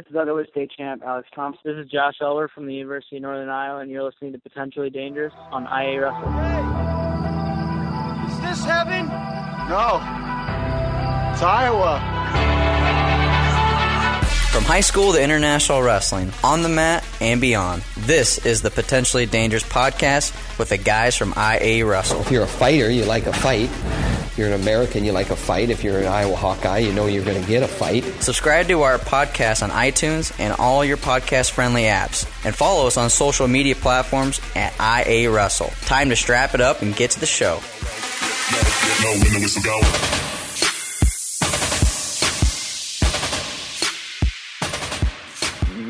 This is other state champ Alex Thompson. This is Josh Elwer from the University of Northern Iowa, and you're listening to Potentially Dangerous on IA Wrestle. Hey, is this heaven? No, it's Iowa. From high school to international wrestling, on the mat and beyond, this is the Potentially Dangerous podcast with the guys from IA Wrestle. If you're a fighter, you like a fight. If you're an American, you like a fight. If you're an Iowa Hawkeye, you know you're going to get a fight. Subscribe to our podcast on iTunes and all your podcast-friendly apps. And follow us on social media platforms at IA Wrestle. Time to strap it up and get to the show.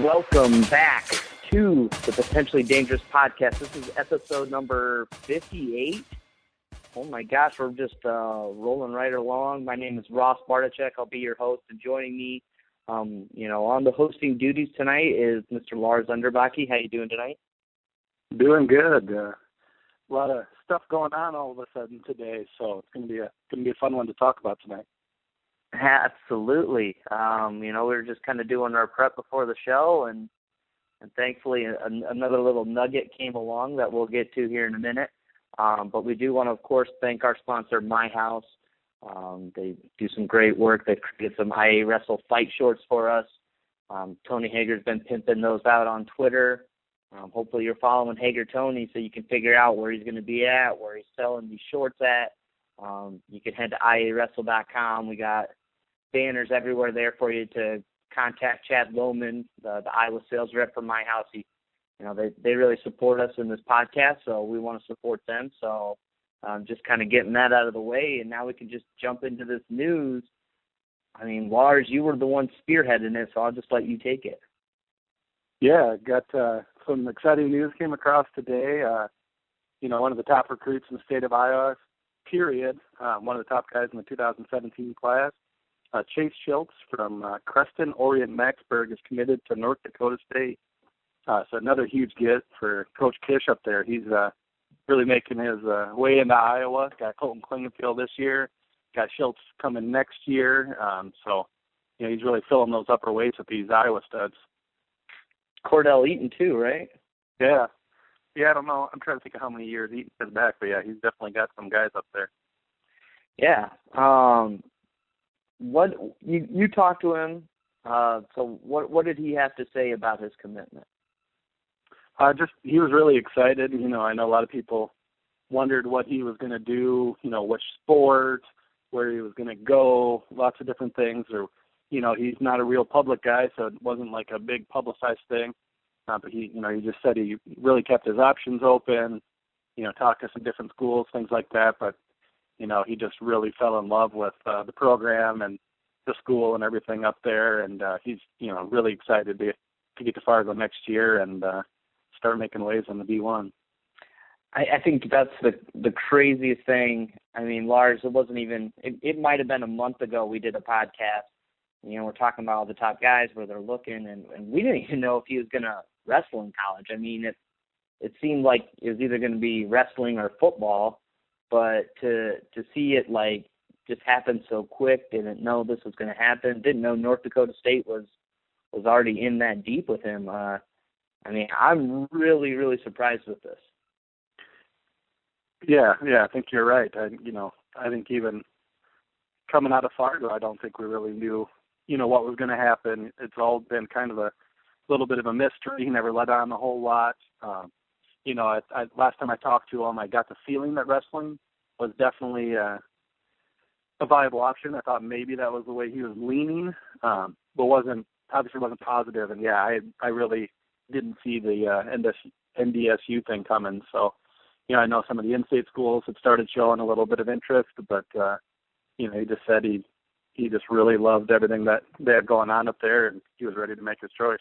Welcome back to the Potentially Dangerous podcast. This is episode number 58. Oh my gosh, we're just rolling right along. My name is Ross Bartachek. I'll be your host, and joining me, on the hosting duties tonight is Mr. Lars Underbakke. How you doing tonight? Doing good. A lot of stuff going on all of a sudden today, so it's going to be a fun one to talk about tonight. Absolutely. We were just kind of doing our prep before the show, and thankfully another little nugget came along that we'll get to here in a minute. But we do want to, of course, thank our sponsor, My House. They do some great work. They've created some IA Wrestle fight shorts for us. Tony Hager's been pimping those out on Twitter. Hopefully you're following Hager Tony so you can figure out where he's going to be at, where he's selling these shorts at. You can head to iawrestle.com. We got banners everywhere there for you to contact Chad Lohman, the Iowa sales rep from My House. They really support us in this podcast, so we want to support them. So just kind of getting that out of the way, and now we can just jump into this news. I mean, Lars, you were the one spearheading it, so I'll just let you take it. Yeah, got some exciting news came across today. One of the top recruits in the state of Iowa, period, one of the top guys in the 2017 class, Chase Shiltz from Creston Orient Maxburg is committed to North Dakota State. So another huge get for Coach Kish up there. He's really making his way into Iowa. Got Colton Klingenfield this year. Got Shiltz coming next year. He's really filling those upper weights with these Iowa studs. Cordell Eaton too, right? Yeah. Yeah, I don't know. I'm trying to think of how many years Eaton is back, but yeah, he's definitely got some guys up there. Yeah. What you talked to him? So what did he have to say about his commitment? He was really excited. I know a lot of people wondered what he was going to do, which sport, where he was going to go, lots of different things. Or, he's not a real public guy, so it wasn't like a big publicized thing. But he just said he really kept his options open, talked to some different schools, things like that. But, he just really fell in love with the program and the school and everything up there. And he's, really excited to get to Fargo next year and start making waves on the D1. I think that's the craziest thing. I mean, Lars, it wasn't even, it might have been a month ago we did a podcast. We're talking about all the top guys where they're looking, and we didn't even know if he was going to wrestle in college. I mean, it seemed like it was either going to be wrestling or football, but to see it like just happen so quick, didn't know this was going to happen, didn't know North Dakota State was already in that deep with him. I'm really, really surprised with this. Yeah, I think you're right. I think even coming out of Fargo, I don't think we really knew, what was going to happen. It's all been kind of a little bit of a mystery. He never let on a whole lot. Last time I talked to him, I got the feeling that wrestling was definitely a viable option. I thought maybe that was the way he was leaning, but wasn't positive. And yeah, I really didn't see the NDSU thing coming. So, I know some of the in-state schools had started showing a little bit of interest, but he just said he just really loved everything that they had going on up there, and he was ready to make his choice.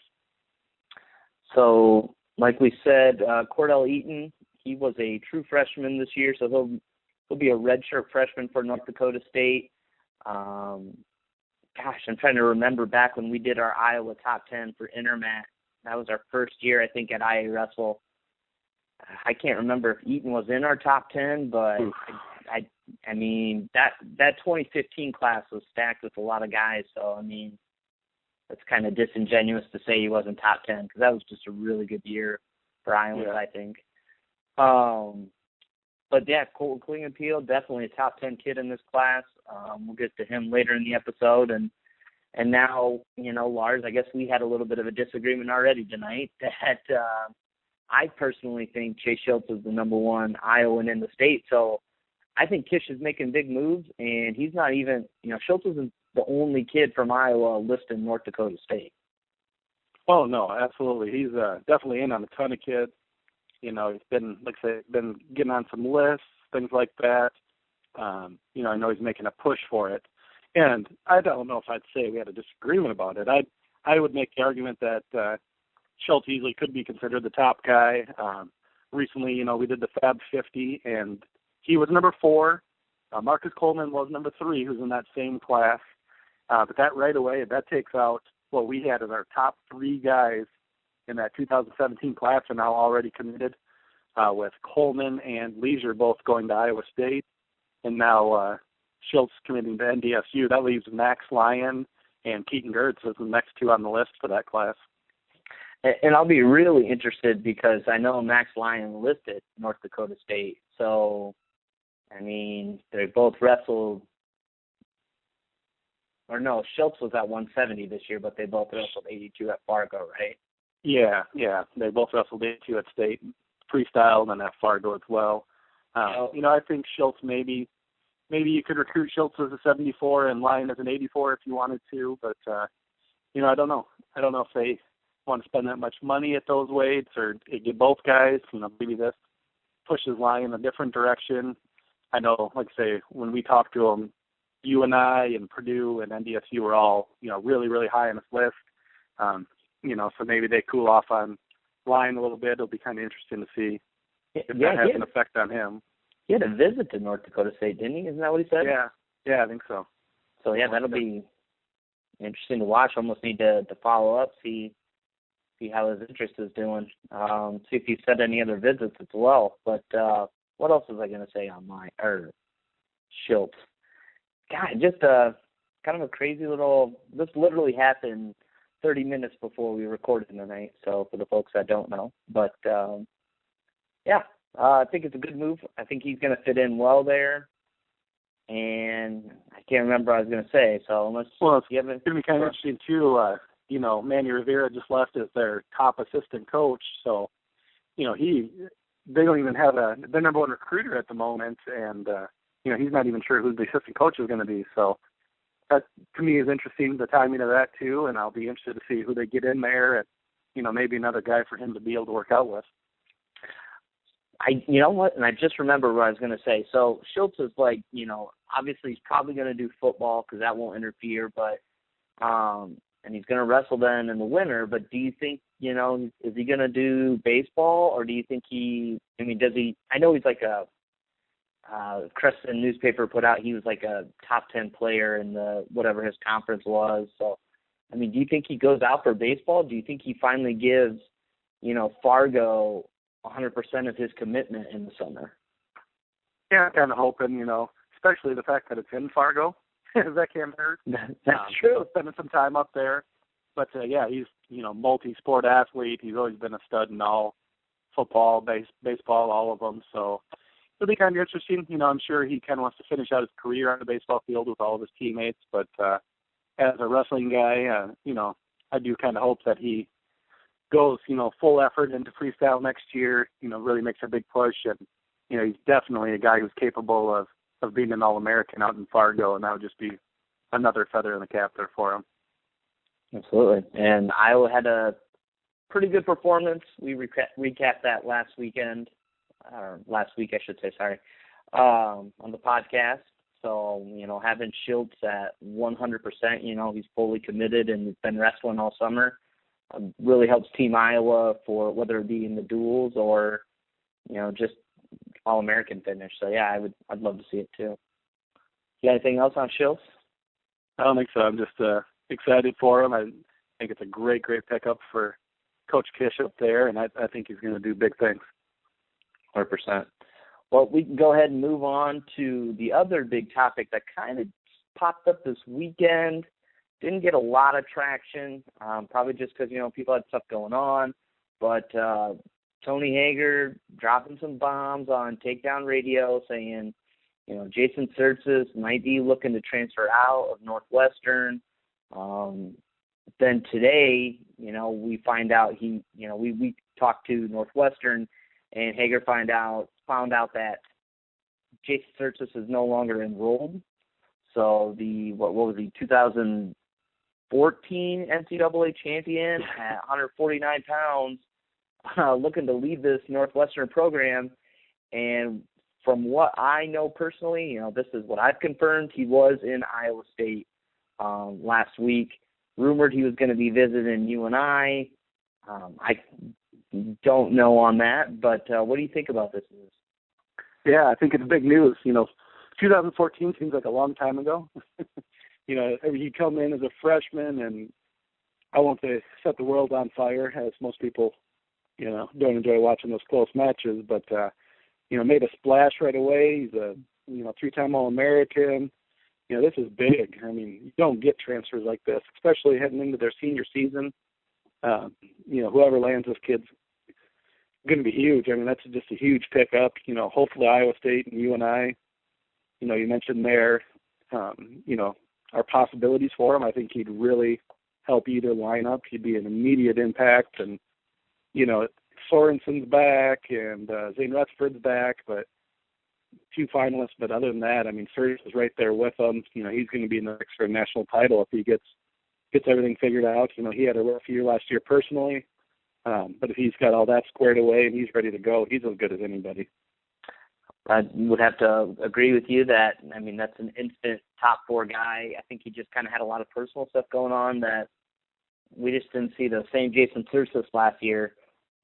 So, like we said, Cordell Eaton, he was a true freshman this year, so he'll be a redshirt freshman for North Dakota State. I'm trying to remember back when we did our Iowa top 10 for Intermat. That was our first year, I think, at IA Wrestle. I can't remember if Eaton was in our top 10, but I mean that 2015 class was stacked with a lot of guys. So I mean, it's kind of disingenuous to say he wasn't top 10 because that was just a really good year for Iowans, I think. But yeah, Colton Klingenpeel, definitely a top 10 kid in this class. We'll get to him later in the episode. And now, Lars, I guess we had a little bit of a disagreement already tonight that I personally think Chase Shiltz is the number one Iowan in the state. So I think Kish is making big moves, and he's not even, Shiltz isn't the only kid from Iowa listed in North Dakota State. Oh, no, absolutely. He's definitely in on a ton of kids. He's been, been getting on some lists, things like that. I know he's making a push for it. And I don't know if I'd say we had a disagreement about it. I would make the argument that Shiltz easily could be considered the top guy. Recently, we did the Fab 50, and he was number 4. Marcus Coleman was number 3, who's in that same class. But that right away, that takes out what we had as our top 3 guys in that 2017 class are now already committed, with Coleman and Leisure both going to Iowa State, and now Shiltz committing to NDSU. That leaves Max Lyon and Keaton Gertz as the next 2 on the list for that class. And I'll be really interested because I know Max Lyon listed North Dakota State. So, they both wrestled. Or no, Shiltz was at 170 this year, but they both wrestled 82 at Fargo, right? Yeah. They both wrestled 82 at State, freestyle, and then at Fargo as well. I think Shiltz maybe you could recruit Shiltz as a 74 and Lyon as an 84 if you wanted to, but I don't know. I don't know if they want to spend that much money at those weights or get both guys. Maybe this pushes Lyon in a different direction. I know, when we talked to him, you and I and Purdue and NDSU were all, really, really high on this list. So maybe they cool off on Lyon a little bit. It'll be kind of interesting to see if that has an effect on him. He had a visit to North Dakota State, didn't he? Isn't that what he said? Yeah, I think so. So, that'll be interesting to watch. Almost need to follow up, see how his interest is doing, see if he said any other visits as well. But what else was I going to say on Shiltz? God, just kind of a crazy this literally happened 30 minutes before we recorded tonight, so for the folks that don't know. But, I think it's a good move. I think he's going to fit in well there. And I can't remember what I was going to say, so unless it's going to be kind of interesting, too. Manny Rivera just left as their top assistant coach, so, they don't even have their number 1 recruiter at the moment, and, he's not even sure who the assistant coach is going to be, so that, to me, is interesting, the timing of that, too, and I'll be interested to see who they get in there and, maybe another guy for him to be able to work out with. You know what? And I just remember what I was going to say. So Shiltz is obviously he's probably going to do football because that won't interfere, but and he's going to wrestle then in the winter. But do you think, is he going to do baseball, or do you think does he? I know he's like a Crescent newspaper put out. He was like a top 10 player in the whatever his conference was. So, do you think he goes out for baseball? Do you think he finally gives, Fargo 100% of his commitment in the summer? Yeah, I'm kind of hoping, especially the fact that it's in Fargo. That can't hurt. That's true. Spending some time up there. But, he's, multi-sport athlete. He's always been a stud in all football, baseball, all of them. So it'll be kind of interesting. I'm sure he kind of wants to finish out his career on the baseball field with all of his teammates. But as a wrestling guy, I do kind of hope that he goes, full effort into freestyle next year, really makes a big push. And, he's definitely a guy who's capable of being an All-American out in Fargo, and that would just be another feather in the cap there for him. Absolutely. And Iowa had a pretty good performance. We recapped that last week, I should say, on the podcast. So, having Shiltz at 100%, he's fully committed and he's been wrestling all summer. Really helps Team Iowa for whether it be in the duels or, just All-American finish. So, I'd love to see it too. You got anything else on Shiltz? I don't think so. I'm just excited for him. I think it's a great, great pickup for Coach Kish up there, and I think he's going to do big things. 100%. Well, we can go ahead and move on to the other big topic that kind of popped up this weekend. didn't get a lot of traction, probably just because, people had stuff going on. But Tony Hager dropping some bombs on Takedown Radio saying, Jason Tsirtsis might be looking to transfer out of Northwestern. Then today, we find out we talked to Northwestern, and Hager found out that Jason Tsirtsis is no longer enrolled. So what was he, 2014 NCAA champion at 149 pounds, looking to leave this Northwestern program. And from what I know personally, this is what I've confirmed, he was in Iowa State last week. Rumored he was going to be visiting UNI. I don't know on that, but what do you think about this news? Yeah, I think it's big news. 2014 seems like a long time ago. You come in as a freshman, and I won't say set the world on fire, as most people, don't enjoy watching those close matches, but, made a splash right away. He's a, 3-time All-American. This is big. I mean, you don't get transfers like this, especially heading into their senior season. Whoever lands this kid's going to be huge. I mean, that's just a huge pickup. Hopefully Iowa State and UNI, you mentioned there, our possibilities for him. I think he'd really help either lineup. He'd be an immediate impact. And, Sorensen's back and Zane Rutherford's back, but 2 finalists. But other than that, I mean, Tsirtsis is right there with them. He's going to be in the mix for a national title if he gets everything figured out. He had a rough year last year personally, but if he's got all that squared away and he's ready to go, he's as good as anybody. I would have to agree with you that, that's an instant top 4 guy. I think he just kind of had a lot of personal stuff going on that we just didn't see the same Jason Tsirtsis last year.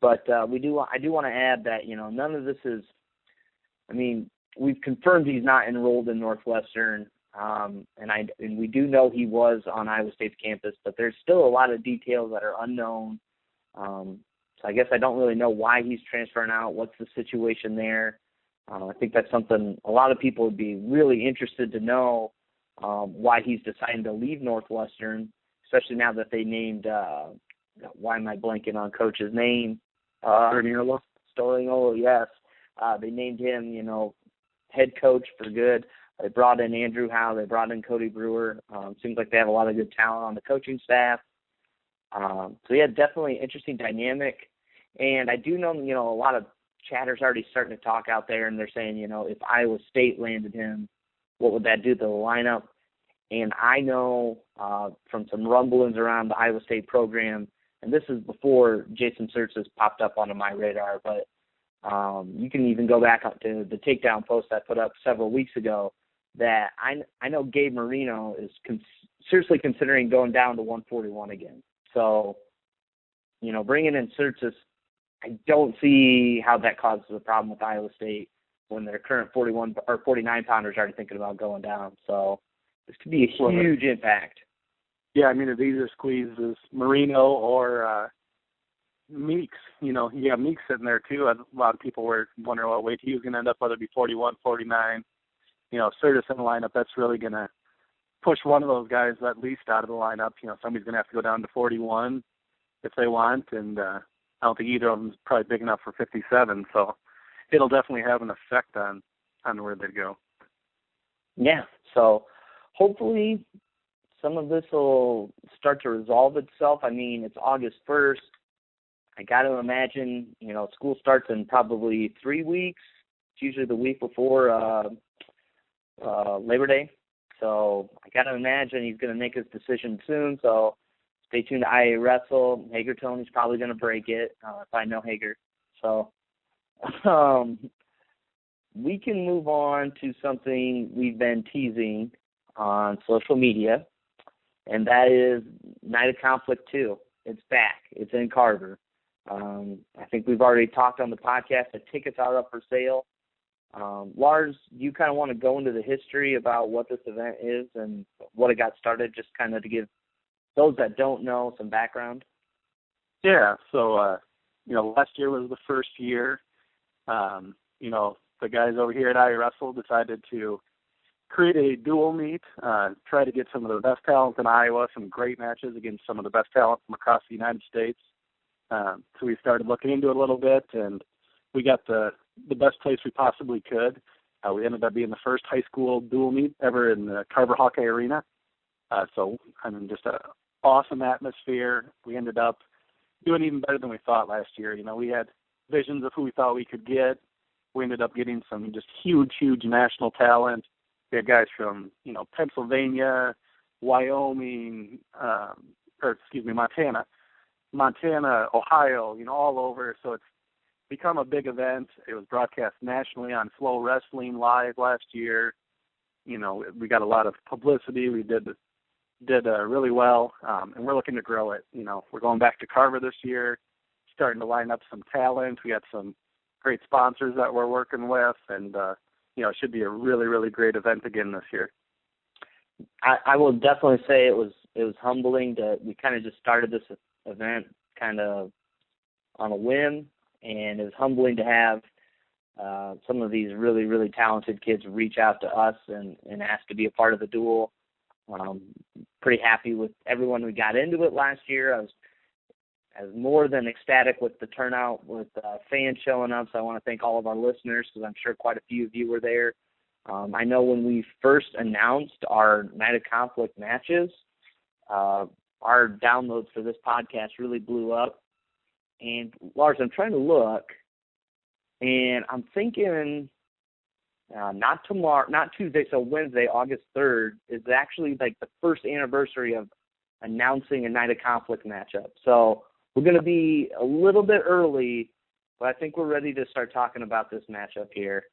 But I do want to add that, none of this is, we've confirmed he's not enrolled in Northwestern, and we do know he was on Iowa State's campus, but there's still a lot of details that are unknown. So I guess I don't really know why he's transferring out. What's the situation there? I think that's something a lot of people would be really interested to know, why he's deciding to leave Northwestern, especially now that they named, why am I blanking on coach's name? Storiolo, yes. They named him, head coach for good. They brought in Andrew Howe. They brought in Cody Brewer. Seems like they have a lot of good talent on the coaching staff. Definitely interesting dynamic. And I do know, a lot of chatter's already starting to talk out there, and they're saying, if Iowa State landed him, what would that do to the lineup? And I know from some rumblings around the Iowa State program, and this is before Jason Tsirtsis popped up onto my radar, but you can even go back up to the takedown post I put up several weeks ago, that I know Gabe Marino is seriously considering going down to 141 again. So, bringing in Tsirtsis, I don't see how that causes a problem with Iowa State when their current 41 or 49 pounders are already thinking about going down. So this could be a huge impact. Yeah, it either squeezes Marino or Meeks. You have Meeks sitting there too. A lot of people were wondering what weight he was going to end up, whether it be 41, 49. Tsirtsis in the lineup, that's really going to push one of those guys at least out of the lineup. Somebody's going to have to go down to 41 if they want, and I don't think either of them is probably big enough for 57. So it'll definitely have an effect on where they go. Yeah, so hopefully some of this will start to resolve itself. It's August 1st. I got to imagine, school starts in probably 3 weeks. It's usually the week before Labor Day. So I got to imagine he's going to make his decision soon. So stay tuned to IA Wrestle. Hager Tony's probably going to break it if I know Hager. So we can move on to something we've been teasing on social media, and that is Night of Conflict 2. It's back. It's in Carver. I think we've already talked on the podcast. The tickets are up for sale. Lars, you kind of want to go into the history about what this event is and what it got started, just kind of to give those that don't know some background? Yeah, so, last year was the first year. The guys over here at IA Wrestle decided to create a dual meet, try to get some of the best talent in Iowa, some great matches against some of the best talent from across the United States. So we started looking into it a little bit, and we got the best place we possibly could. We ended up being the first high school dual meet ever in the Carver Hawkeye Arena. So, just an awesome atmosphere. We ended up doing even better than we thought last year. We had visions of who we thought we could get. We ended up getting some just huge national talent. We had guys from, Pennsylvania, Wyoming, Montana, Ohio, all over. So it's become a big event. It was broadcast nationally on Flow Wrestling Live last year. We got a lot of publicity. We did really well, and we're looking to grow it. We're going back to Carver this year, starting to line up some talent. We got some great sponsors that we're working with, and it should be a really, really great event again this year. I will definitely say it was humbling we kind of just started this event kind of on a whim, and it was humbling to have some of these really, really talented kids reach out to us and ask to be a part of the duel. Pretty happy with everyone we got into it last year. I was more than ecstatic with the turnout, with fans showing up, so I want to thank all of our listeners because I'm sure quite a few of you were there. I know when we first announced our Night of Conflict matches, our downloads for this podcast really blew up. And, Lars, I'm trying to look, and I'm thinking not Tuesday, so Wednesday, August 3rd, is actually like the first anniversary of announcing a Night of Conflict matchup. So we're going to be a little bit early, but I think we're ready to start talking about this matchup here.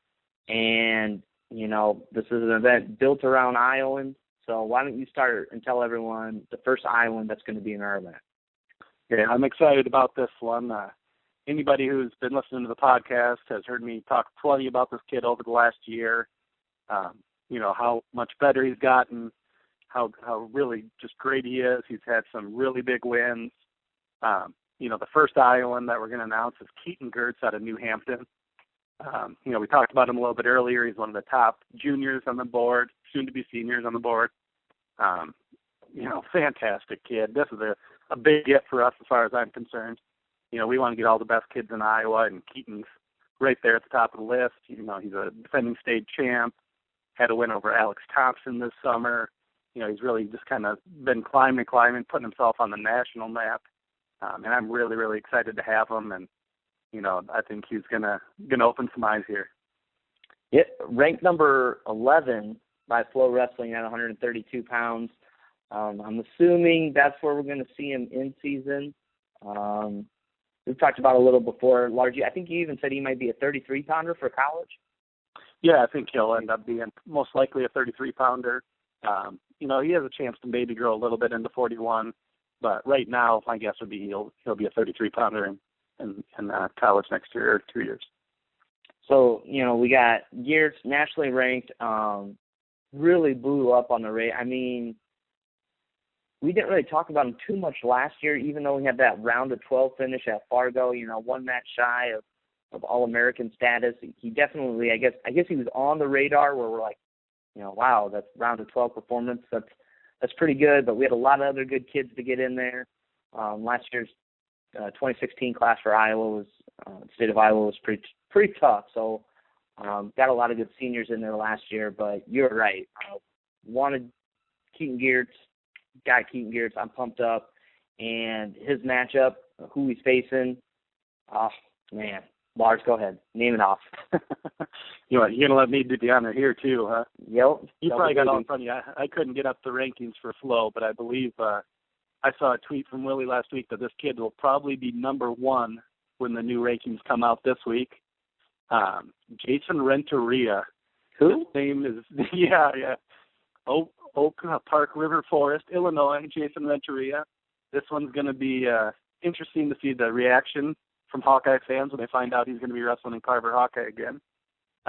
And, this is an event built around Iowans, so why don't you start and tell everyone the first Iowan that's going to be in our event? Yeah, I'm excited about this one. Anybody who's been listening to the podcast has heard me talk plenty about this kid over the last year, how much better he's gotten, how really just great he is. He's had some really big wins. The first Iowan that we're going to announce is Keaton Gertz out of New Hampton. We talked about him a little bit earlier. He's one of the top juniors on the board, soon to be seniors on the board. Fantastic kid. This is a big get for us as far as I'm concerned. We want to get all the best kids in Iowa, and Keaton's right there at the top of the list. He's a defending state champ, had a win over Alex Thompson this summer. He's really just kind of been climbing, putting himself on the national map. And I'm really, really excited to have him, and I think he's gonna open some eyes here. Yeah, ranked number 11 by Flow Wrestling at 132 pounds. I'm assuming that's where we're going to see him in season. We've talked about a little before. Lars, I think you even said he might be a 33-pounder for college. Yeah, I think he'll end up being most likely a 33-pounder. He has a chance to maybe grow a little bit into 41, but right now my guess would be he'll be a 33-pounder in college next year or 2 years. So, we got Geertz, nationally ranked, really blew up on the rate. I mean, we didn't really talk about him too much last year, even though we had that round of 12 finish at Fargo, one match shy of All-American status. He definitely, I guess he was on the radar where we're like, wow, that's round of 12 performance. That's pretty good, but we had a lot of other good kids to get in there. Last year's 2016 class for Iowa state of Iowa was pretty tough. So got a lot of good seniors in there last year, but you're right. Wanted Keaton Geertz. Guy Keaton Geertz, I'm pumped up. And his matchup, who he's facing, man. Lars, go ahead. Name it off. You're going to let me do the honor here, too, huh? Yep. You probably got all in front of you. I couldn't get up the rankings for Flow, but I believe I saw a tweet from Willie last week that this kid will probably be number 1 when the new rankings come out this week. Jason Renteria. Who? His name is, yeah. Oak Park River Forest, Illinois, Jason Renteria. This one's going to be interesting to see the reaction from Hawkeye fans when they find out he's going to be wrestling in Carver Hawkeye again.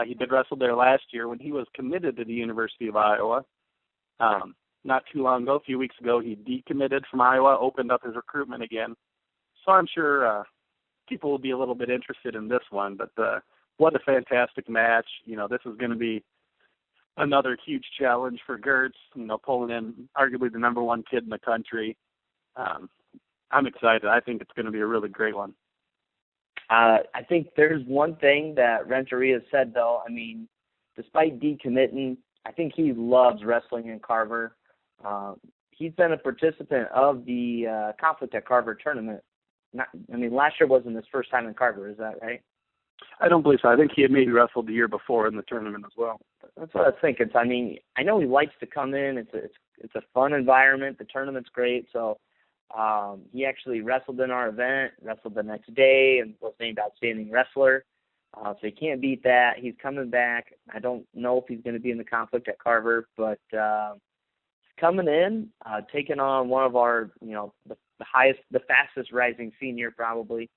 He did wrestle there last year when he was committed to the University of Iowa. Not too long ago, a few weeks ago, he decommitted from Iowa, opened up his recruitment again. So I'm sure people will be a little bit interested in this one. But what a fantastic match. This is going to be another huge challenge for Gertz, pulling in arguably the number one kid in the country. I'm excited. I think it's going to be a really great one. I think there's one thing that Renteria said, though. I mean, despite decommitting, I think he loves wrestling in Carver. He's been a participant of the Conflict at Carver tournament. Last year wasn't his first time in Carver. Is that right? I don't believe so. I think he had maybe wrestled the year before in the tournament as well. That's what I was thinking. So, I know he likes to come in. It's a fun environment. The tournament's great. So he actually wrestled in our event, wrestled the next day, and was named Outstanding Wrestler. So he can't beat that. He's coming back. I don't know if he's going to be in the Conflict at Carver, but coming in, taking on one of our, the fastest rising senior probably.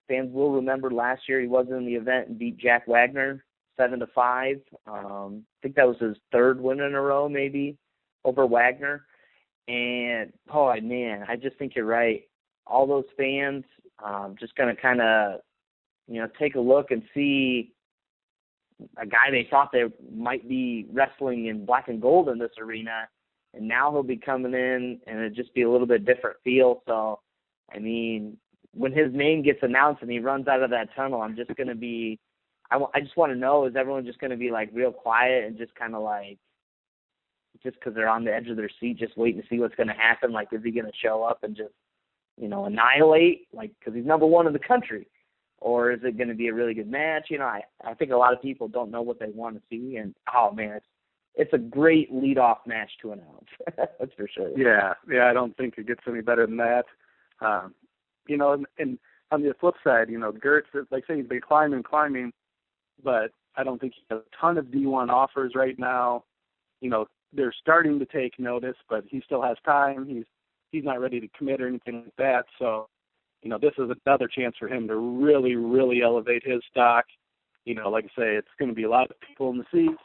Fans will remember last year he was in the event and beat Jack Wagner 7-5. I think that was his third win in a row, maybe, over Wagner. And, I just think you're right. All those fans just going to kind of, take a look and see a guy they thought they might be wrestling in black and gold in this arena, and now he'll be coming in, and it'll just be a little bit different feel. So, when his name gets announced and he runs out of that tunnel, I'm just going to be I just want to know, is everyone just going to be, real quiet and just kind of, just because they're on the edge of their seat, just waiting to see what's going to happen? Is he going to show up and just, annihilate, because he's number one in the country? Or is it going to be a really good match? I think a lot of people don't know what they want to see. And, it's a great lead-off match to announce. That's for sure. Yeah, I don't think it gets any better than that. And on the flip side, Gertz, like I say, he's been climbing, but I don't think he has a ton of D1 offers right now. They're starting to take notice, but he still has time. He's not ready to commit or anything like that. So, this is another chance for him to really, really elevate his stock. Like I say, it's going to be a lot of people in the seats.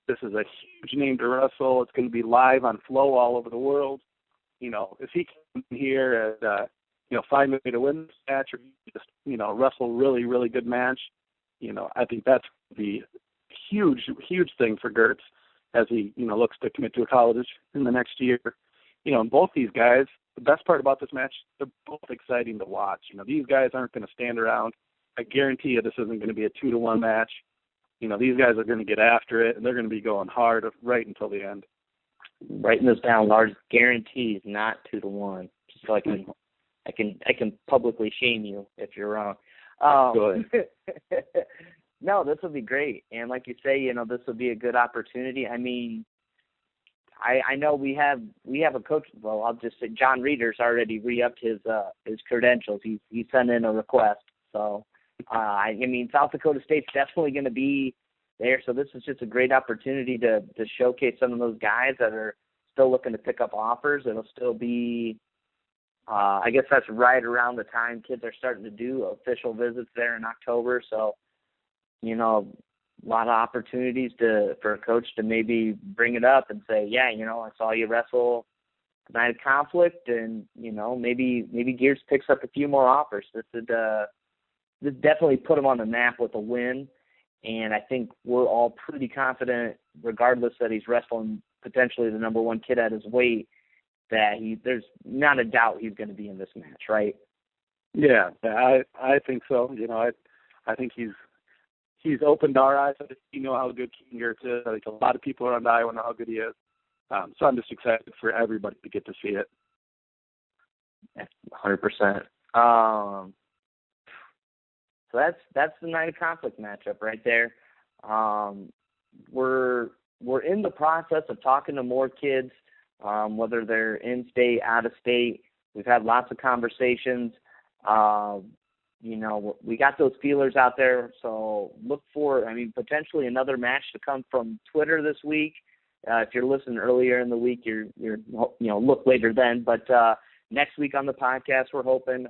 This is a huge name to wrestle. It's going to be live on Flow all over the world. If he can here and, find a way to win this match or just, wrestle a really, really good match, I think that's the huge, huge thing for Gertz as he, looks to commit to a college in the next year. And both these guys, the best part about this match, they're both exciting to watch. These guys aren't going to stand around. I guarantee you this isn't going to be a 2-1 match. These guys are going to get after it, and they're going to be going hard right until the end. Writing this down, Lars, guarantees not 2-1. Just so I can publicly shame you if you're wrong. Go ahead. No, this will be great. And like you say, this will be a good opportunity. I know we have a coach. Well, I'll just say John Reeder's already re-upped his credentials. He sent in a request. So, South Dakota State's definitely going to be there. So this is just a great opportunity to showcase some of those guys that are still looking to pick up offers. It'll still be, I guess that's right around the time kids are starting to do official visits there in October. So, a lot of opportunities for a coach to maybe bring it up and say, yeah, I saw you wrestle the night of Conflict, and maybe Gears picks up a few more offers. This definitely put him on the map with a win, and I think we're all pretty confident, regardless that he's wrestling potentially the number one kid at his weight, that there's not a doubt he's going to be in this match, right? Yeah, I think so. I think he's opened our eyes. I think how good Keaton Gertz is. I think a lot of people around Iowa know how good he is. So I'm just excited for everybody to get to see it. 100%. So that's the night of Conflict matchup right there. We're in the process of talking to more kids, whether they're in state, out of state. We've had lots of conversations. We got those feelers out there, so look for, potentially another match to come from Twitter this week. If you're listening earlier in the week, you're look later then. But next week on the podcast, we're hoping,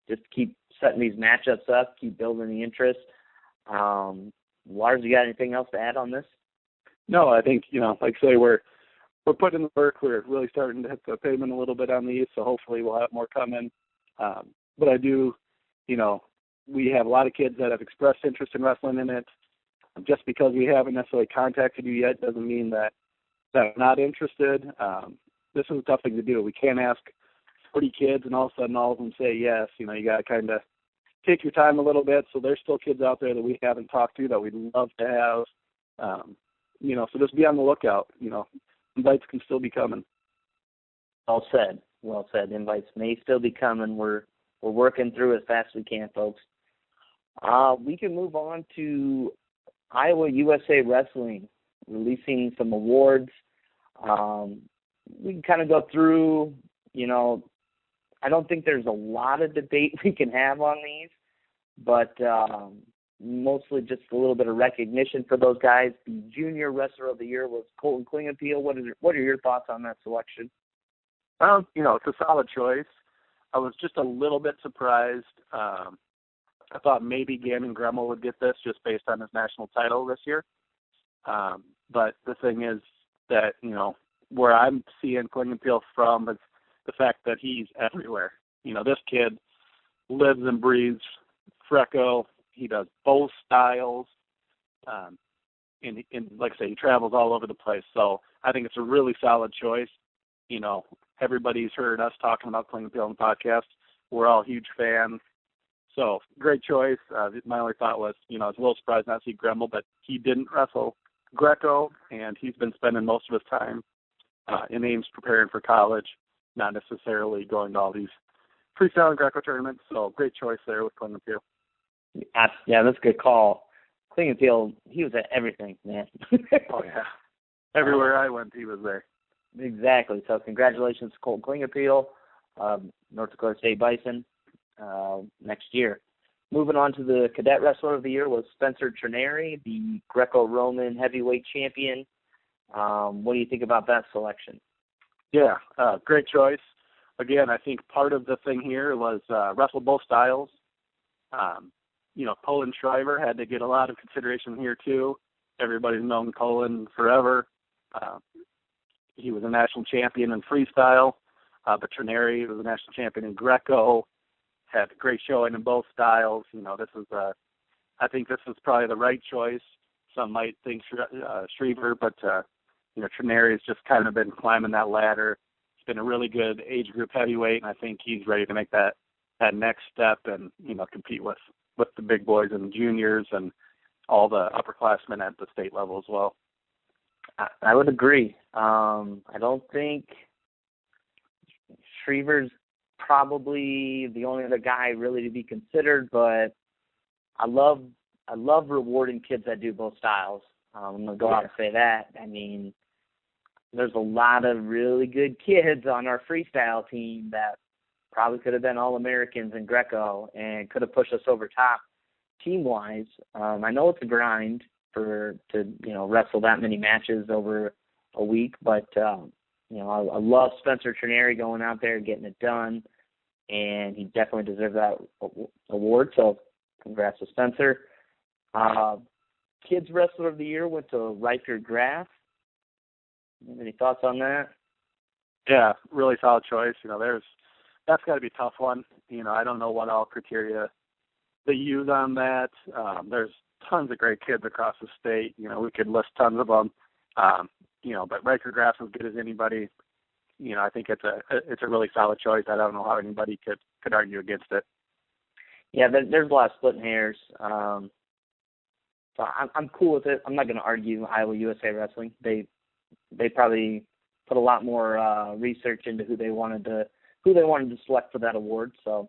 just keep setting these matchups up, keep building the interest. Lars, you got anything else to add on this? No, I think, like I say, we're putting in the work. We're really starting to hit the pavement a little bit on these, so hopefully we'll have more coming. But I do, we have a lot of kids that have expressed interest in wrestling in it. Just because we haven't necessarily contacted you yet doesn't mean that we're not interested. This is a tough thing to do. We can't ask 40 kids and all of a sudden all of them say yes. You got to kind of take your time a little bit. So there's still kids out there that we haven't talked to that we'd love to have. So just be on the lookout. Invites can still be coming. Well said. Well said. Invites may still be coming. We're working through as fast as we can, folks. We can move on to Iowa USA Wrestling, releasing some awards. We can kind of go through, I don't think there's a lot of debate we can have on these, but mostly just a little bit of recognition for those guys. The Junior Wrestler of the Year was Colton Klingenpeel. What are your thoughts on that selection? It's a solid choice. I was just a little bit surprised. I thought maybe Gannon Gremmel would get this just based on his national title this year. But the thing is that, where I'm seeing Klingenpeel from is the fact that he's everywhere. This kid lives and breathes Freco. He does both styles. And like I say, he travels all over the place. So I think it's a really solid choice. Everybody's heard us talking about Klingenpeel on the podcast. We're all huge fans. So great choice. My only thought was, I was a little surprised not to see Gremmel, but he didn't wrestle Greco, and he's been spending most of his time in Ames preparing for college, not necessarily going to all these freestyle and Greco tournaments. So great choice there with Klingenpeel. Yeah, that's a good call. Klingenpeel, he was at everything, man. Oh, yeah. Everywhere I went, he was there. Exactly. So congratulations to Colton Klingenpeel, North Dakota State Bison, next year. Moving on to the Cadet Wrestler of the Year was Spencer Trineri, the Greco-Roman heavyweight champion. What do you think about that selection? Yeah, great choice. Again, I think part of the thing here was wrestle both styles. Colin Shriver had to get a lot of consideration here too. Everybody's known Colin forever. He was a national champion in freestyle, but Trineri was a national champion in Greco. Had a great showing in both styles. I think this is probably the right choice. Some might think Shriver, but Trineri has just kind of been climbing that ladder. He's been a really good age group heavyweight, and I think he's ready to make that next step and compete with the big boys and juniors and all the upperclassmen at the state level as well. I would agree. I don't think Shriver's probably the only other guy really to be considered, but I love rewarding kids that do both styles. I'm going to go out and say that. I mean, there's a lot of really good kids on our freestyle team that probably could have been All-Americans in Greco and could have pushed us over top team-wise. I know it's a grind to wrestle that many matches over a week, but I love Spencer Trineri going out there and getting it done, and he definitely deserves that award. So congrats to Spencer. Kids Wrestler of the Year went to Riker Graff. Any thoughts on that? Yeah, really solid choice. That's got to be a tough one. I don't know what all criteria they use on that. There's tons of great kids across the state. We could list tons of them. But Riker Graff's as good as anybody. I think it's a really solid choice. I don't know how anybody could argue against it. Yeah, there's a lot of splitting hairs. So I'm cool with it. I'm not going to argue Iowa USA Wrestling. They probably put a lot more research into who they wanted to select for that award. So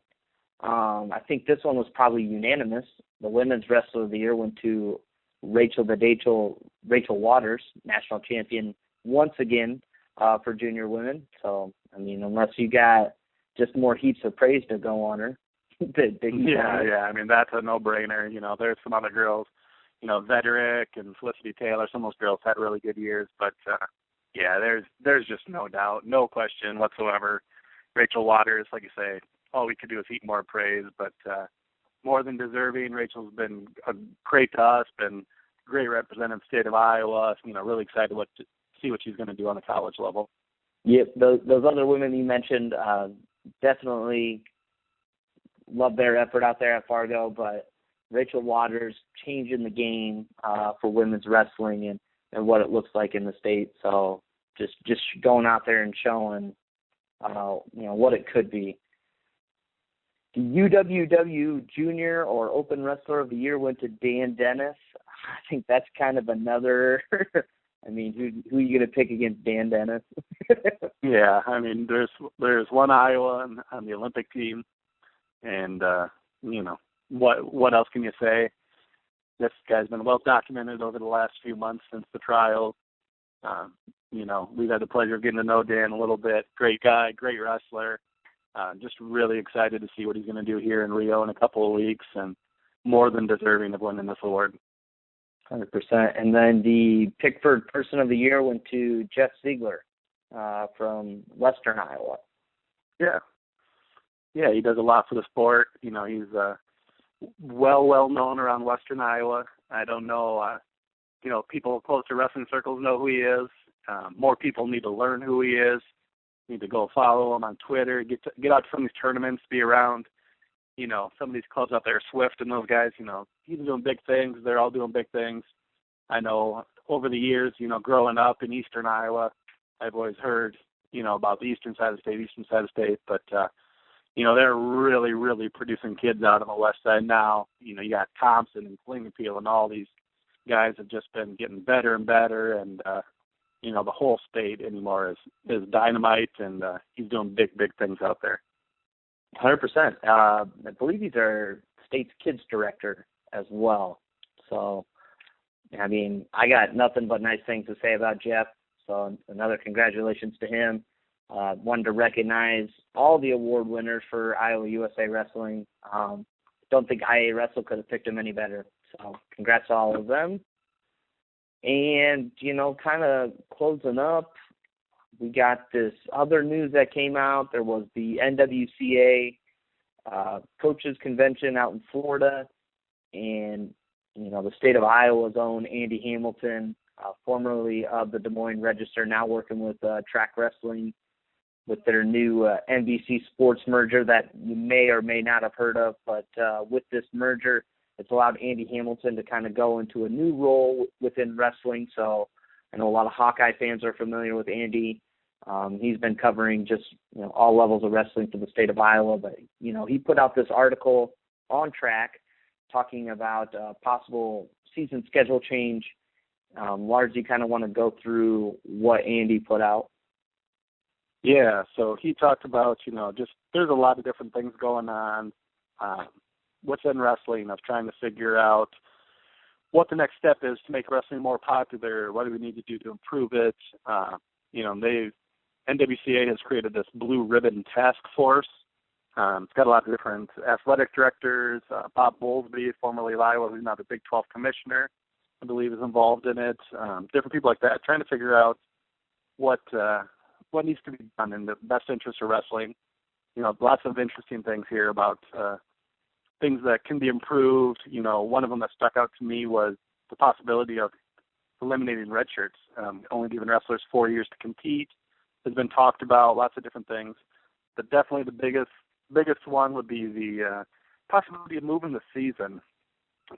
I think this one was probably unanimous. The Women's Wrestler of the Year went to Rachel Waters, national champion once again for junior women. So, unless you got just more heaps of praise to go on her. Yeah. That's a no-brainer. There's some other girls, Vederick and Felicity Taylor. Some of those girls had really good years. But, there's just no doubt, no question whatsoever. Rachel Waters, like you say, all we could do is heap more praise, but more than deserving. Rachel's been great to us, been great representative of the state of Iowa. Really excited to see what she's going to do on the college level. Yep, those other women you mentioned, definitely love their effort out there at Fargo, but Rachel Waters changing the game for women's wrestling and what it looks like in the state. So just going out there and showing, what it could be. The UWW Junior or Open Wrestler of the Year went to Dan Dennis. I think that's kind of another. I mean, who are you going to pick against Dan Dennis? Yeah, I mean, there's one Iowa on the Olympic team, and what else can you say? This guy's been well documented over the last few months since the trial. We've had the pleasure of getting to know Dan a little bit. Great guy, great wrestler. Just really excited to see what he's going to do here in Rio in a couple of weeks, and more than deserving of winning this award. 100%. And then the Pickford Person of the Year went to Jeff Ziegler from Western Iowa. Yeah, he does a lot for the sport. He's well known around Western Iowa. I don't know, people close to wrestling circles know who he is. More people need to learn who he is. Need to go follow him on Twitter. Get out to some of these tournaments. Be around, some of these clubs out there, Swift and those guys. He's doing big things. They're all doing big things. I know over the years, growing up in Eastern Iowa, I've always heard, about the eastern side of the state. But they're really, really producing kids out on the west side now. You got Thompson and Klingenpeel, and all these guys have just been getting better and better, and the whole state anymore is dynamite, and he's doing big things out there. 100%. I believe he's our state's kids director as well. So, I mean, I got nothing but nice things to say about Jeff. So another congratulations to him. Wanted to recognize all the award winners for Iowa USA Wrestling. Don't think IA Wrestle could have picked him any better. So congrats to all of them. And, kind of closing up, we got this other news that came out. There was the NWCA Coaches Convention out in Florida, and, the state of Iowa's own Andy Hamilton, formerly of the Des Moines Register, now working with Track Wrestling with their new NBC Sports merger that you may or may not have heard of. But with this merger, it's allowed Andy Hamilton to kind of go into a new role within wrestling. So I know a lot of Hawkeye fans are familiar with Andy. He's been covering just, all levels of wrestling for the state of Iowa. But, he put out this article on Track talking about possible season schedule change. Lars, you kind of want to go through what Andy put out? Yeah, so he talked about, just there's a lot of different things going on. What's in wrestling, of trying to figure out what the next step is to make wrestling more popular. What do we need to do to improve it? NWCA has created this blue ribbon task force. It's got a lot of different athletic directors. Bob Bowlesby, formerly of Iowa, who's now the Big 12 commissioner, I believe, is involved in it. Different people like that, trying to figure out what needs to be done in the best interest of wrestling. Lots of interesting things here about things that can be improved. One of them that stuck out to me was the possibility of eliminating red shirts, only giving wrestlers 4 years to compete. Has been talked about, lots of different things. But definitely the biggest one would be the possibility of moving the season.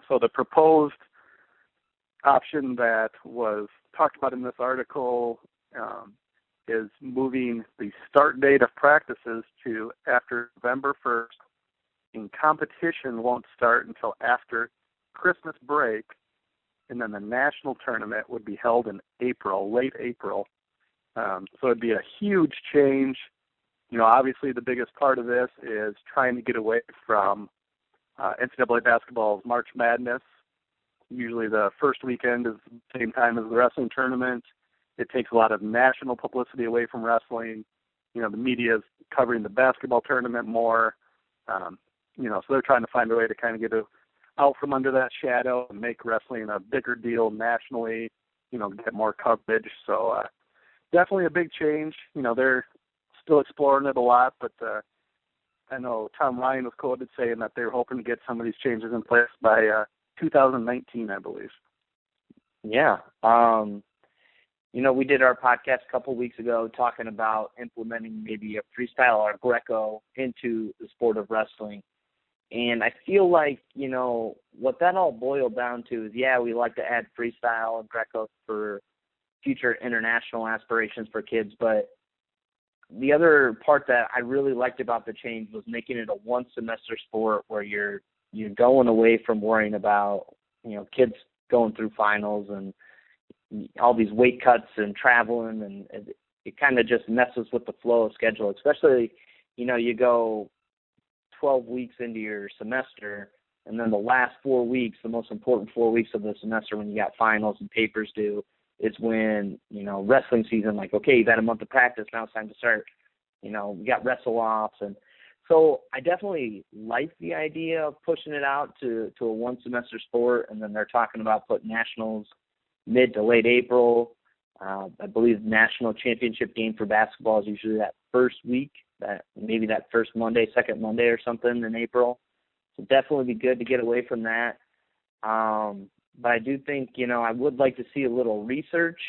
So the proposed option that was talked about in this article is moving the start date of practices to after November 1st. And competition won't start until after Christmas break, and then the national tournament would be held in April, late April. So it'd be a huge change. Obviously the biggest part of this is trying to get away from NCAA basketball's March Madness. Usually the first weekend is the same time as the wrestling tournament. It takes a lot of national publicity away from wrestling. The media is covering the basketball tournament more. So they're trying to find a way to kind of get out from under that shadow and make wrestling a bigger deal nationally, get more coverage. So definitely a big change. They're still exploring it a lot, but I know Tom Ryan was quoted saying that they're hoping to get some of these changes in place by 2019, I believe. Yeah. We did our podcast a couple weeks ago talking about implementing maybe a freestyle or Greco into the sport of wrestling. And I feel like, what that all boiled down to is, we like to add freestyle and Greco for future international aspirations for kids. But the other part that I really liked about the change was making it a one-semester sport where you're going away from worrying about, kids going through finals and all these weight cuts and traveling, and it kind of just messes with the flow of schedule, especially, you go 12 weeks into your semester, and then the last 4 weeks, the most important 4 weeks of the semester when you got finals and papers due, is when, wrestling season, like, okay, you've had a month of practice, now it's time to start, we got wrestle-offs. And so I definitely like the idea of pushing it out to a one-semester sport, and then they're talking about putting nationals mid to late April. I believe national championship game for basketball is usually that first week, that first Monday, second Monday or something in April. So definitely be good to get away from that. But I do think, I would like to see a little research,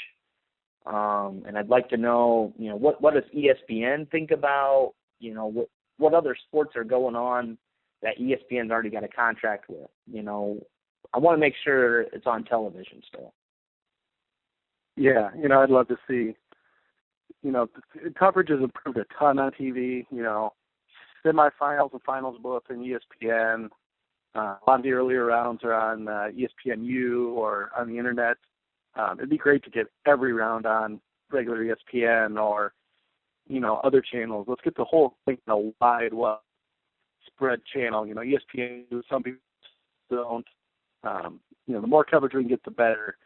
and I'd like to know, what does ESPN think about, what other sports are going on that ESPN's already got a contract with. I want to make sure it's on television still. Yeah, I'd love to see, coverage has improved a ton on TV, semifinals and finals both in ESPN. A lot of the earlier rounds are on ESPNU or on the internet. It'd be great to get every round on regular ESPN or, other channels. Let's get the whole thing in a wide, spread channel. ESPN, some people don't. The more coverage we can get, the better.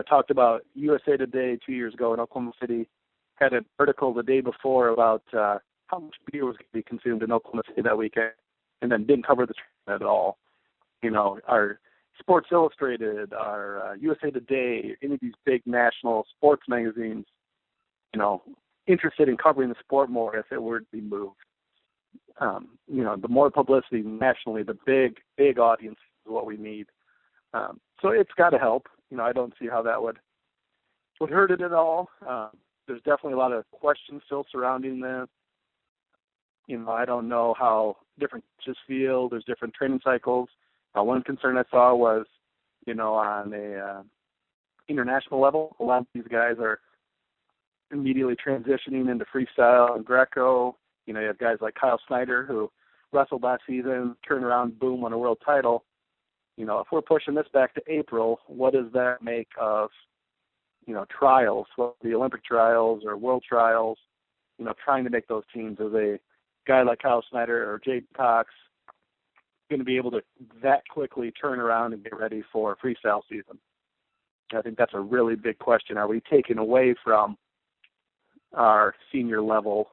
Talked about USA Today 2 years ago in Oklahoma City, had an article the day before about how much beer was going to be consumed in Oklahoma City that weekend, and then didn't cover the trend at all. Our Sports Illustrated, our USA Today, any of these big national sports magazines, interested in covering the sport more if it were to be moved. The more publicity nationally, the big audience is what we need. So it's got to help. I don't see how that would hurt it at all. There's definitely a lot of questions still surrounding this. I don't know how different coaches feel. There's different training cycles. One concern I saw was, on a international level, a lot of these guys are immediately transitioning into freestyle and Greco. You have guys like Kyle Snyder, who wrestled last season, turned around, boom, won a world title. If we're pushing this back to April, what does that make of, trials, whether the Olympic trials or world trials, trying to make those teams? As a guy like Kyle Snyder or Jade Cox going to be able to that quickly turn around and get ready for freestyle season? I think that's a really big question. Are we taking away from our senior level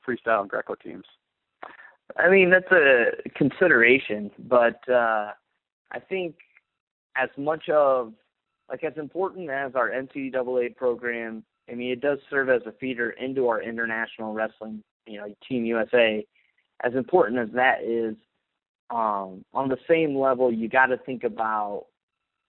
freestyle and Greco teams? I mean, that's a consideration, but I think as much of, as important as our NCAA program, it does serve as a feeder into our international wrestling, Team USA. As important as that is, on the same level, you got to think about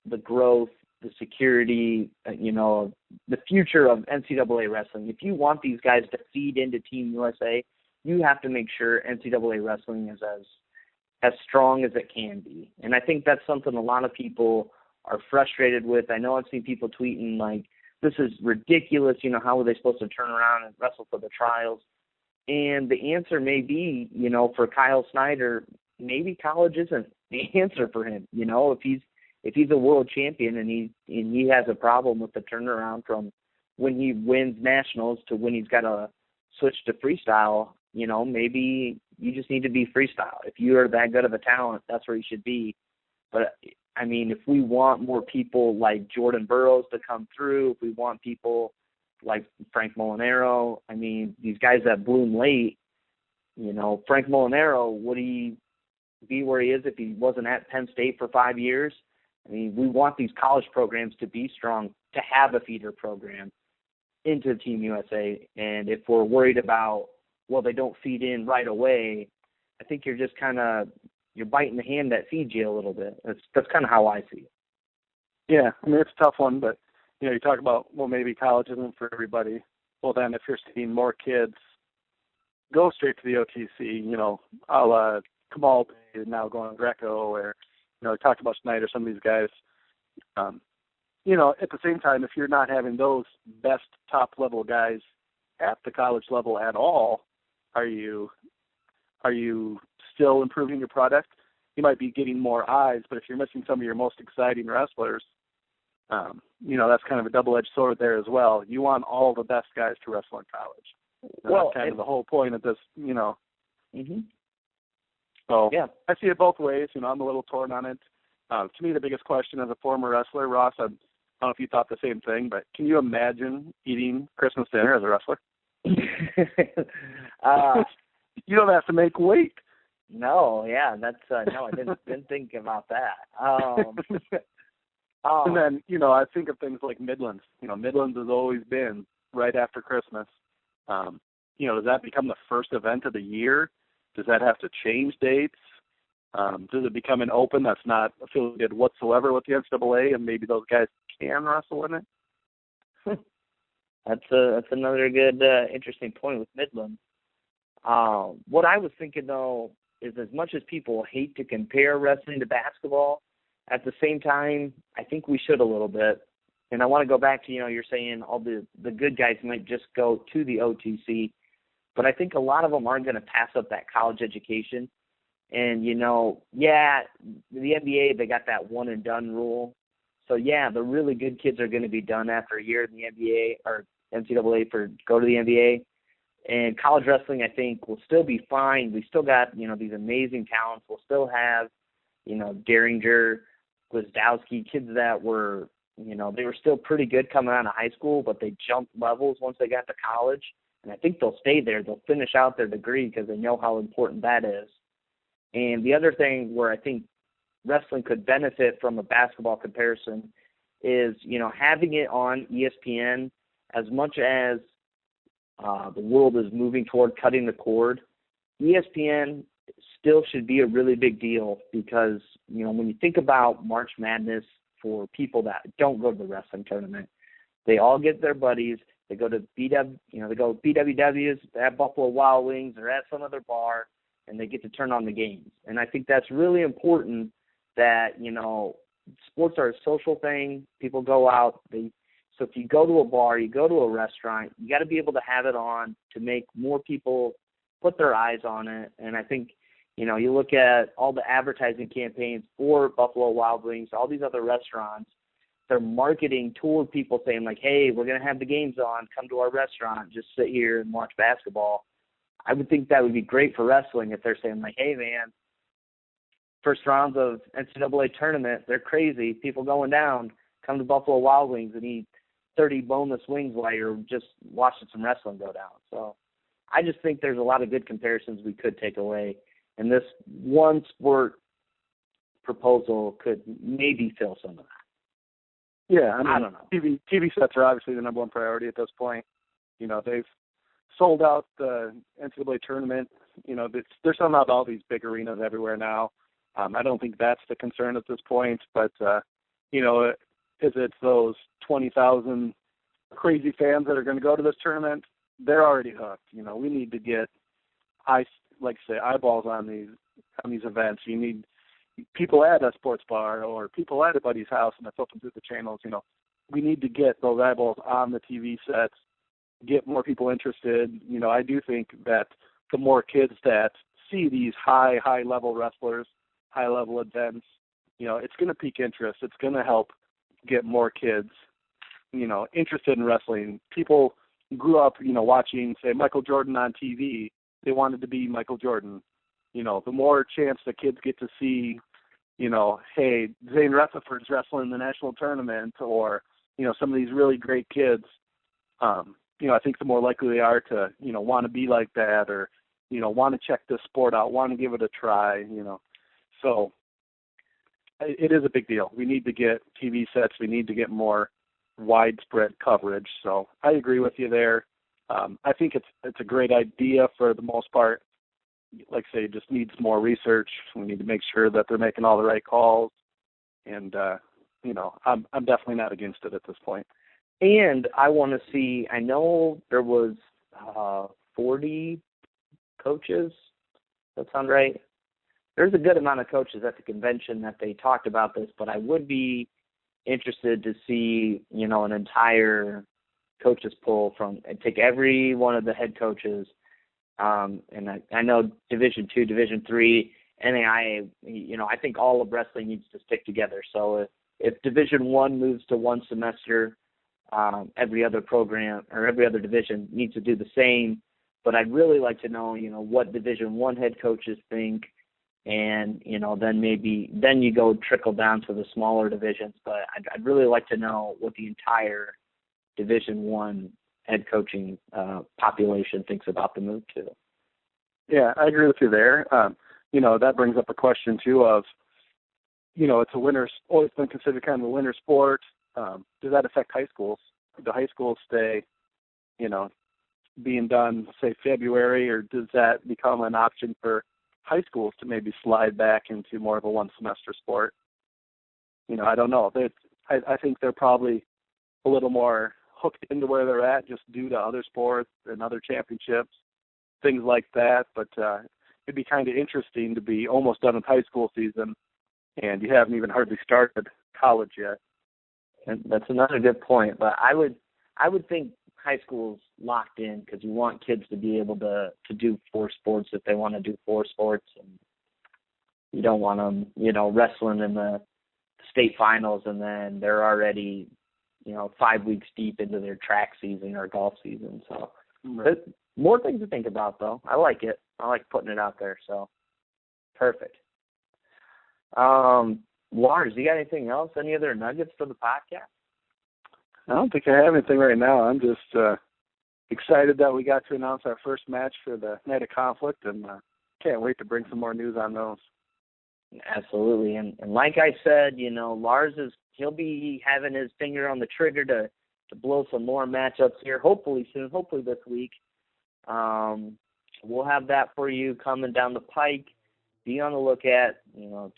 the growth, the security, the future of NCAA wrestling. If you want these guys to feed into Team USA, you have to make sure NCAA wrestling is as strong as it can be. And I think that's something a lot of people are frustrated with. I know I've seen people tweeting like, this is ridiculous, how are they supposed to turn around and wrestle for the trials? And the answer may be, for Kyle Snyder, maybe college isn't the answer for him. If he's a world champion and he has a problem with the turnaround from when he wins nationals to when he's got to switch to freestyle, maybe you just need to be freestyle. If you are that good of a talent, that's where you should be. But, if we want more people like Jordan Burroughs to come through, if we want people like Frank Molinaro, these guys that bloom late, Frank Molinaro, would he be where he is if he wasn't at Penn State for 5 years? We want these college programs to be strong, to have a feeder program into Team USA. And if we're worried about, they don't feed in right away, I think you're just you're biting the hand that feeds you a little bit. That's kind of how I see it. Yeah, it's a tough one, but, you talk about, maybe college isn't for everybody. Well, then if you're seeing more kids go straight to the OTC, a la Kamal is now going Greco, or, we talked about Schneider, some of these guys. At the same time, if you're not having those best top-level guys at the college level at all, are you still improving your product? You might be getting more eyes, but if you're missing some of your most exciting wrestlers, that's kind of a double-edged sword there as well. You want all the best guys to wrestle in college. That's kind of the whole point of this, Mm-hmm. So yeah. I see it both ways. I'm a little torn on it. To me, the biggest question as a former wrestler, Ross, I don't know if you thought the same thing, but can you imagine eating Christmas dinner as a wrestler? You don't have to make weight. No, yeah, that's no, I didn't think about that. And then, I think of things like Midlands. Midlands has always been right after Christmas. Does that become the first event of the year? Does that have to change dates? Does it become an open that's not affiliated whatsoever with the NCAA, and maybe those guys can wrestle in it? That's another good, interesting point with Midland. What I was thinking, though, is as much as people hate to compare wrestling to basketball, at the same time, I think we should a little bit. And I want to go back to, you're saying all the good guys might just go to the OTC, but I think a lot of them aren't going to pass up that college education. And, the NBA, they got that one-and-done rule. So, yeah, the really good kids are going to be done after a year in the NBA or NCAA go to the NBA. And college wrestling, I think, will still be fine. We still got, these amazing talents. We'll still have, Geringer, Gwizdowski, kids that were, they were still pretty good coming out of high school, but they jumped levels once they got to college. And I think they'll stay there. They'll finish out their degree because they know how important that is. And the other thing where I think wrestling could benefit from a basketball comparison is, having it on ESPN. As much as the world is moving toward cutting the cord, ESPN still should be a really big deal because, when you think about March Madness for people that don't go to the wrestling tournament, they all get their buddies. They go to BWWs, at Buffalo Wild Wings, or at some other bar, and they get to turn on the games. And I think that's really important that, sports are a social thing. People go out. So if you go to a bar, you go to a restaurant, you got to be able to have it on to make more people put their eyes on it. And I think, you look at all the advertising campaigns for Buffalo Wild Wings, all these other restaurants, they're marketing toward people saying like, hey, we're going to have the games on, come to our restaurant, just sit here and watch basketball. I would think that would be great for wrestling if they're saying like, hey, man, first rounds of NCAA tournament, they're crazy. People going down, come to Buffalo Wild Wings and eat 30 boneless wings while you're just watching some wrestling go down. So I just think there's a lot of good comparisons we could take away. And this one sport proposal could maybe fill some of that. Yeah, I don't know. TV sets are obviously the number one priority at this point. They've sold out the NCAA tournament. They're selling out all these big arenas everywhere now. I don't think that's the concern at this point, but, is it those 20,000 crazy fans that are going to go to this tournament? They're already hooked. We need to get, eyeballs on these events. You need people at a sports bar or people at a buddy's house and they're flipping through the channels. We need to get those eyeballs on the TV sets, get more people interested. I do think that the more kids that see these high-level wrestlers, high-level events, it's going to pique interest. It's going to help get more kids, interested in wrestling. People grew up, watching, say, Michael Jordan on TV. They wanted to be Michael Jordan. The more chance the kids get to see, hey, Zane Rutherford's wrestling in the national tournament, or, some of these really great kids, I think the more likely they are to, want to be like that, or, want to check this sport out, want to give it a try, So it is a big deal. We need to get TV sets. We need to get more widespread coverage. So I agree with you there. I think it's a great idea for the most part. Like I say, it just needs more research. We need to make sure that they're making all the right calls. And, I'm definitely not against it at this point. And I want to see, I know there was 40 coaches. That sound right? there's a good amount of coaches at the convention that they talked about this, but I would be interested to see, an entire coaches poll and take every one of the head coaches. And I know Division II, Division III, NAIA, I think all of wrestling needs to stick together. So if Division I moves to one semester, every other program or every other division needs to do the same. But I'd really like to know, what Division I head coaches think, and then you go trickle down to the smaller divisions. But I'd really like to know what the entire Division I head coaching population thinks about the move too. Yeah, I agree with you there. That brings up a question too of, it's always been considered kind of a winter sport. Does that affect high schools? Do high schools stay, being done, say, February, or does that become an option for high schools to maybe slide back into more of a one-semester sport? I don't know. I think they're probably a little more hooked into where they're at just due to other sports and other championships, things like that. But it'd be kind of interesting to be almost done with high school season, and you haven't even hardly started college yet. And that's another good point. But I would think high school's locked in because you want kids to be able to do 4 sports if they want to do 4 sports, and you don't want them, wrestling in the state finals and then they're already, 5 weeks deep into their track season or golf season. So right. More things to think about, though. I like it. I like putting it out there. So perfect. Lars, you got anything else? Any other nuggets for the podcast? I don't think I have anything right now. I'm just excited that we got to announce our first match for the Night of Conflict, and can't wait to bring some more news on those. Absolutely. And like I said, Lars he'll be having his finger on the trigger to blow some more matchups here, hopefully soon, hopefully this week. We'll have that for you coming down the pike. Be on the lookout,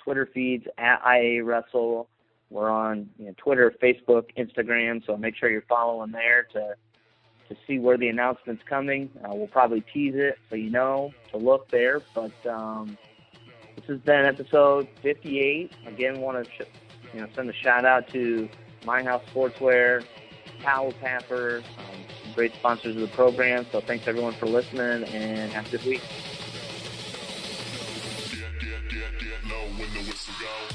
Twitter feeds at IA Wrestle. We're on Twitter, Facebook, Instagram, so make sure you're following there to see where the announcement's coming. We'll probably tease it so to look there. But this has been episode 58. Again, want to send a shout out to My House Sportswear, Towel Tapper, great sponsors of the program. So thanks everyone for listening, and have a good week. Get low when the whistle goes.